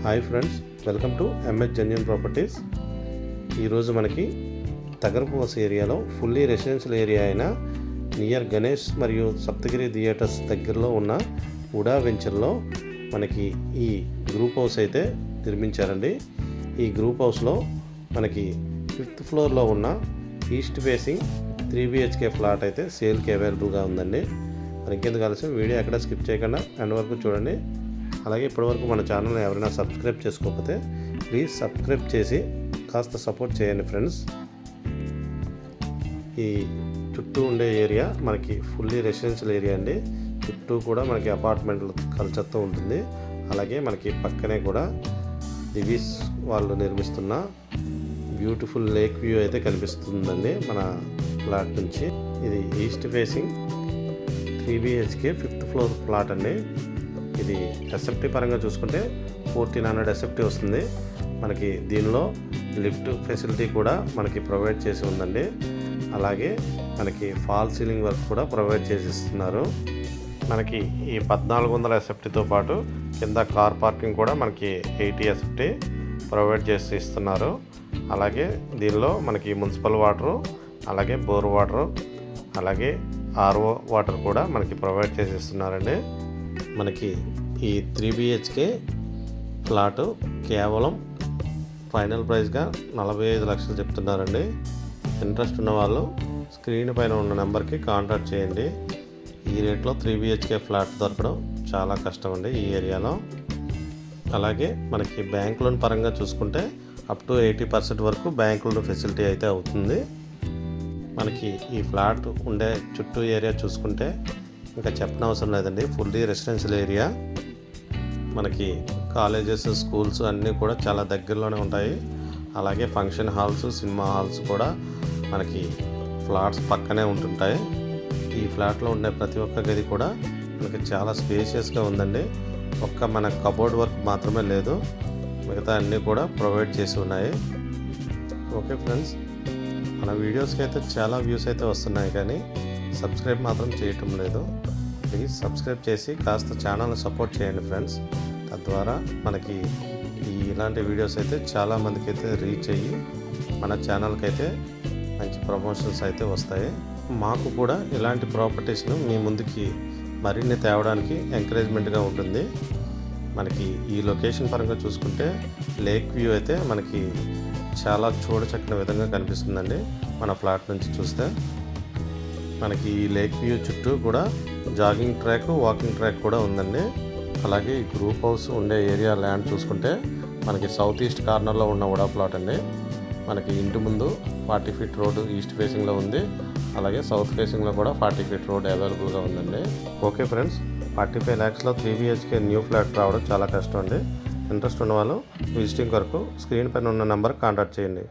Hi friends, welcome to MS genuine properties. ఈరోజు మనకి తగరపువలస ఏరియాలో ఫుల్లీ రెసిడెన్షియల్ ఏరియా అయిన నియర్ గణేష్ మరియు సప్తగిరి థియేటర్స్ దగ్గరలో ఉన్న ఉడా వెంచర్లో మనకి ఈ గ్రూప్ హౌస్ అయితే నిర్మించారండి. ఈ గ్రూప్ హౌస్లో మనకి 5th ఫ్లోర్లో ఉన్న ఈస్ట్ ఫేసింగ్ 3 BHK ఫ్లాట్ అయితే సేల్కి అవైలబుల్గా ఉందండి. మరి ఇంకెందుకు ఆలస్యం, వీడియో ఎక్కడ స్కిప్ చేయకుండా ఎండ్ వరకు చూడండి. అలాగే ఇప్పటివరకు మన ఛానల్ని ఎవరైనా సబ్స్క్రైబ్ చేసుకోకపోతే ప్లీజ్ సబ్స్క్రైబ్ చేసి కాస్త సపోర్ట్ చేయండి ఫ్రెండ్స్. ఈ చుట్టూ ఉండే ఏరియా మనకి ఫుల్లీ రెసిడెన్షియల్ ఏరియా అండి. చుట్టూ కూడా మనకి అపార్ట్మెంట్ల కల్చర్తో ఉంటుంది. అలాగే మనకి పక్కనే కూడా దివీస్ వాళ్ళు నిర్మిస్తున్న బ్యూటిఫుల్ లేక్ వ్యూ అయితే కనిపిస్తుందండి మన ఫ్లాట్ నుంచి. ఇది east facing 3 BHK 5th floor flat అండి. ఇది ఎస్ఎఫ్టీ పరంగా చూసుకుంటే 1400 ఎస్ఎఫ్టీ వస్తుంది. మనకి దీనిలో లిఫ్ట్ ఫెసిలిటీ కూడా మనకి ప్రొవైడ్ చేసి ఉందండి. అలాగే మనకి ఫాల్ సీలింగ్ వర్క్ కూడా ప్రొవైడ్ చేసి ఇస్తున్నారు. మనకి ఈ 1400 ఎస్ఎఫ్టీతో పాటు కింద కార్ పార్కింగ్ కూడా మనకి 80 ఎస్ఎఫ్టీ ప్రొవైడ్ చేసి ఇస్తున్నారు. అలాగే దీనిలో మనకి మున్సిపల్ వాటరు, అలాగే బోర్ వాటరు, అలాగే ఆర్ఓ వాటర్ కూడా మనకి ప్రొవైడ్ చేసి ఇస్తున్నారండి. మనకి ఈ 3 BHK ఫ్లాటు కేవలం ఫైనల్ ప్రైస్గా 45 లక్షలు చెప్తున్నారండి. ఇంట్రెస్ట్ ఉన్న వాళ్ళు స్క్రీన్ పైన ఉన్న నెంబర్కి కాంటాక్ట్ చేయండి. ఈ రేట్లో 3 BHK ఫ్లాట్ దొరకడం చాలా కష్టం అండి ఈ ఏరియాలో. అలాగే మనకి బ్యాంక్ లోన్ పరంగా చూసుకుంటే అప్ టు 80% వరకు బ్యాంక్ లోన్ ఫెసిలిటీ అయితే అవుతుంది. మనకి ఈ ఫ్లాట్ ఉండే చుట్టూ ఏరియా చూసుకుంటే ఇంకా చెప్పనవసరం లేదండి. Fully residential area. మనకి కాలేజెస్, స్కూల్స్ అన్నీ కూడా చాలా దగ్గరలోనే ఉంటాయి. అలాగే ఫంక్షన్ హాల్స్, సినిమా హాల్స్ కూడా మనకి ఫ్లాట్స్ పక్కనే ఉంటుంటాయి. ఈ ఫ్లాట్లో ఉండే ప్రతి ఒక్క గది కూడా మనకి చాలా స్పేషియస్గా ఉందండి. ఒక్క మన కబోర్డ్ వర్క్ మాత్రమే లేదు, మిగతా అన్నీ కూడా ప్రొవైడ్ చేసి ఉన్నాయి. ఓకే ఫ్రెండ్స్, మన వీడియోస్కి అయితే చాలా వ్యూస్ అయితే వస్తున్నాయి, కానీ సబ్స్క్రైబ్ మాత్రం చేయటం లేదు. ప్లీజ్ సబ్స్క్రైబ్ చేసి కాస్త ఛానల్ని సపోర్ట్ చేయండి ఫ్రెండ్స్. తద్వారా మనకి ఇలాంటి వీడియోస్ అయితే చాలామందికి అయితే రీచ్ అయ్యి మన ఛానల్కి అయితే మంచి ప్రమోషన్స్ అయితే వస్తాయి. మాకు కూడా ఇలాంటి ప్రాపర్టీస్ను మీ ముందుకి మరిన్ని తేవడానికి ఎంకరేజ్మెంట్గా ఉంటుంది. మనకి ఈ లొకేషన్ పరంగా చూసుకుంటే లేక్ వ్యూ అయితే మనకి చాలా చూడచక్కని విధంగా కనిపిస్తుందండి. మన ఫ్లాట్ నుంచి చూస్తే మనకి ఈ లేక్ వ్యూ చుట్టూ కూడా జాగింగ్ ట్రాక్, వాకింగ్ ట్రాక్ కూడా ఉందండి. అలాగే ఈ గ్రూప్ హౌస్ ఉండే ఏరియా ల్యాండ్ చూసుకుంటే మనకి సౌత్ ఈస్ట్ కార్నర్లో ఉన్న ఉడా ప్లాట్ అండి. మనకి ఇంటి ముందు 40 ఫీట్ రోడ్డు ఈస్ట్ ఫేసింగ్లో ఉంది. అలాగే సౌత్ ఫేసింగ్లో కూడా 40 ఫీట్ రోడ్ అవైలబుల్గా ఉందండి. Okay friends, 45 lakhsలో 3 BHK new flat రావడం చాలా కష్టం అండి. ఇంట్రెస్ట్ ఉన్న వాళ్ళు విజిటింగ్ వరకు స్క్రీన్ పైన ఉన్న నెంబర్కి కాంటాక్ట్ చేయండి.